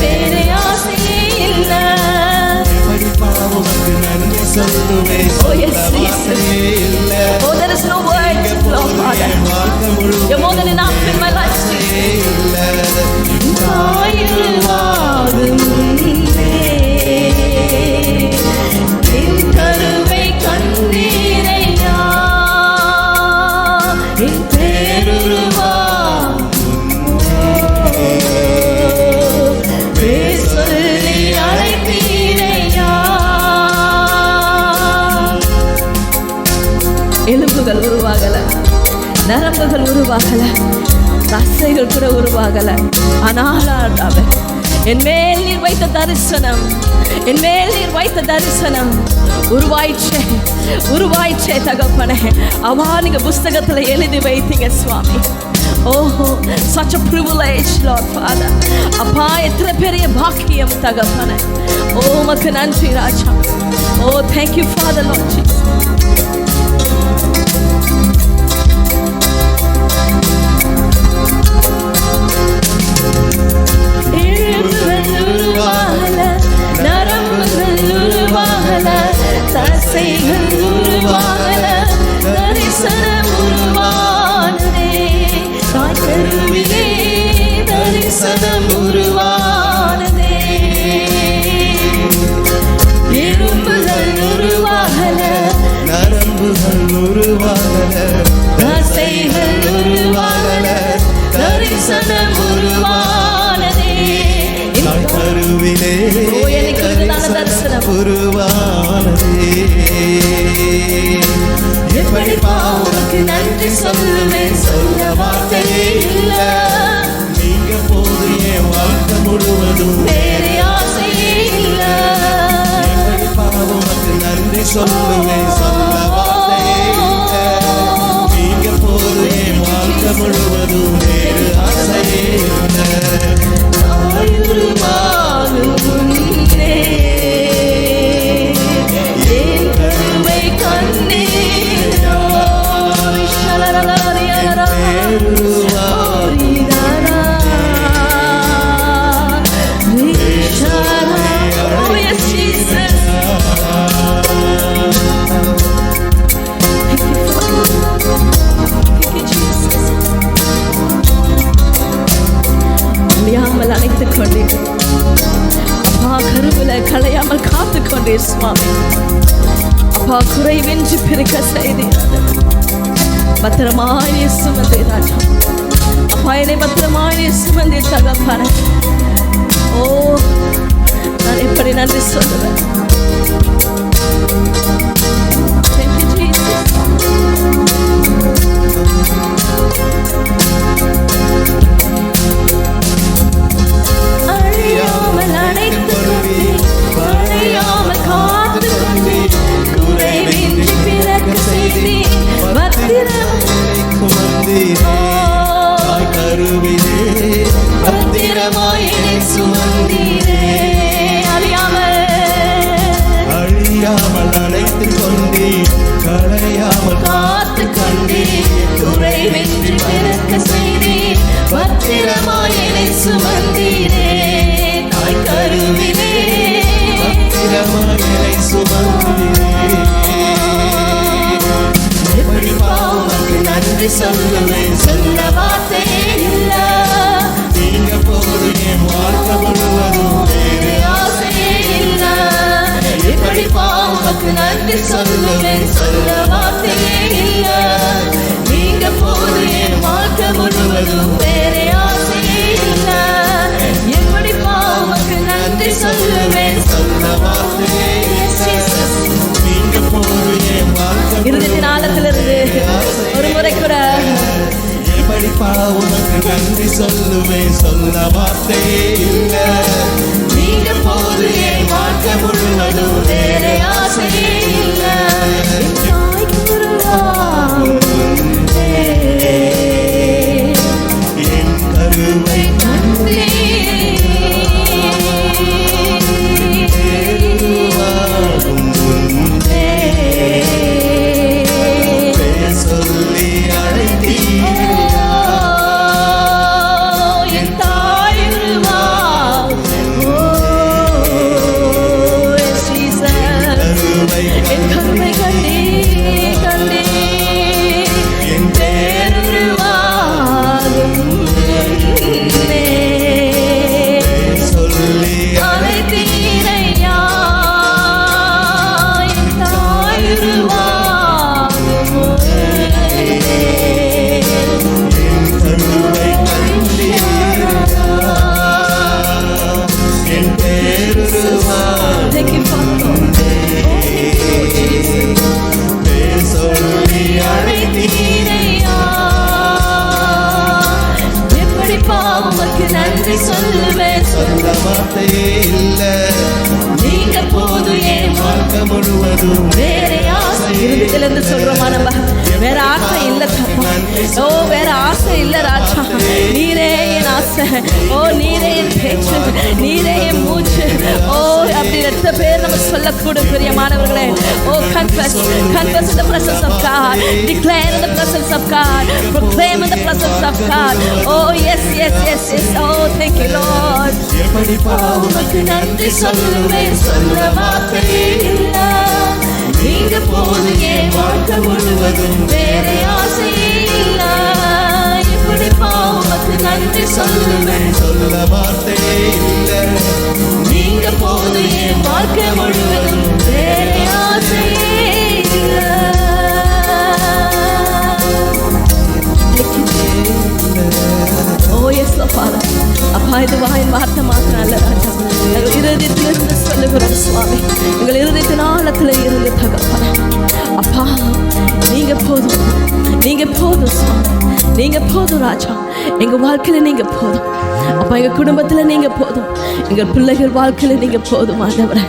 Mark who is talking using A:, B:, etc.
A: வேறு ஆசையே இல்லை. Oh yes, Jesus. Oh, there is no words, Lord Father. You're more than enough in my life. என் கருவை கண்டீரையா, என் பேருருவா சொல்லி அழைத்தீரையா. எலும்புகள் உருவாகல, நரம்புகள் உருவாகல, தசைகள் கூட உருவாகல. ஆனால் என் மேல் நீர் வைத்த தரிசனம், என் மேல் நீர் வைத்த தரிசனம் உருவாயிற்றே, உருவாயிற்றே தகப்பனே. அவா நீங்க புஸ்தகத்துல எழுதி வைத்தீங்க சுவாமி. ஓஹோ, such a privilege Lord Father. அப்பா எத்தனை பெரிய பாக்கியம் தகப்பனே. ஓ உமக்கு நன்றி ராஜா. ஓ thank you Father Lord Jesus. நரம்புகள் உருவாகல, தசைகள் உருவாகல, தரிசனம் உருவானதே. தாய் கருவிலே தரிசனம் உருவானதே. எலும்புகள் உருவாகல, நரம்புகள் உருவாகல, தசைகள் உருவாகல, தரிசனம் உருவானதே. கருவிலே உருவானதே. எப்படி பாவனுக்கு நன்றி சொல்லுவேன், சொல்ல வார்த்தையே இல்ல. நீங்க போது என் வாழ்க்கை முழுவதும் வேறு ஆசையே இல்ல. எப்படி பாவனுக்கு நன்றி சொல்லுவேன், சொல்ல வார்த்தையே இல்ல. நீங்க போது என் வாழ்க்கை முழுவதும் வேறு ஆசையே இல்ல. அழைத்துக் கொண்டீர் அப்பா, கருவில களையாமல் காத்துக் கொண்டீர் சுவாமி. அப்பா குறைவின்றி பிறக்க செய்தீர். பத்திரமாய் சுமந்தே ராஜா. அப்பா என்னை பத்திரமாய் சுமந்தே தகப்பனே. ஓ நான் எப்படி நன்றி சொல்லுவேன். அழியாமல் அழைத்துக் கொண்டே, களையாமல் காத்து கொண்டே, குறைவின்றி பிறக்க செய்தே, பத்திரமாய் என்னை சுமந்தீரே. தாய் கருவிலே பத்திரமாய் என்னை சுமந்தீரே. எப்படி பாவனுக்கு நன்றி சொல்லுவேன், சொல்ல வார்த்தையே இல்ல. நீங்க போது என் வாழ்க்கை முழுவதும் வேறு ஆசையே இல்ல. எப்படி பாவனுக்கு நன்றி சொல்லுவேன், சொல்ல வார்த்தையே இல்ல. நீங்க போது என் வாழ்க்கை முழுவதும் வேறு ஆசையே இல்ல. எப்படி பாவனுக்கு நன்றி சொல்லுவேன், சொல்ல வார்த்தையே இல்ல. நீங்க போது என் வாழ்க்கை இருதயத்தின் ஆழத்திலிருந்து ஒரு முறை கூட எப்படி பாவனுக்கு நன்றி சொல்லுவேன், சொல்ல வார்த்தையே இல்ல. நீங்க போது என் வாழ்க்கை முழுவதும் வேறு ஆசையே இல்ல. என் கருவை சொல்லி அழைத்தீர்.
B: வாழ்க்கை முழுவதும்
A: வேற ஆசை இருந்ததிலிருந்து சொல்றோமா நம்ம? வேற ஆசை இல்ல தப்பா. ஓ வேற ஆசை இல்ல ராஜா. நீரே என் ஆசை. ஓ நீரே என் பேச்சு, நீரே என் மூச்சு. ஓ அப்படி எத்தனை பேர் நம்ம சொல்லக்கூடும் பிரியமானவர்களே. ஓ confess in the presence of God, declare in the presence of God, proclaim in the presence of God. Oh yes. Oh thank you Lord.
B: எப்படி பாவமக்கு நன்றி சொல்லுவேன், சொல்ல வார்த்தை இல்ல. நீங்க போதும் என் வாழ்க்கை முழுவதும்
A: வேற ஆசை இல்ல. எப்படி பாவமக்கு நன்றி சொல்லுவேன்,
B: சொல்ல வார்த்தை இல்ல.
A: நீங்க போதும் என் வாழ்க்கை முழுவதும். வேற ஆசை இல்ல. ஓ எஸ் Father. அப்பா இது வாயின் வார்த்தை மாத்திரம் அல்ல ராஜா, எங்கள் இருதயத்திலிருந்து சொல்லுகிறோம் சுவாமி. எங்கள் இருதயத்தின் ஆழத்துல இருந்து தகப்பனே அப்பா, நீங்க போதும், நீங்க போதும் சுவாமி, நீங்க போதும் ராஜா. எங்க வாழ்க்கையில நீங்க போதும் அப்பா, எங்க குடும்பத்துல நீங்க போதும், எங்க பிள்ளைகள் வாழ்க்கையில நீங்க போதும் ஆண்டவரே.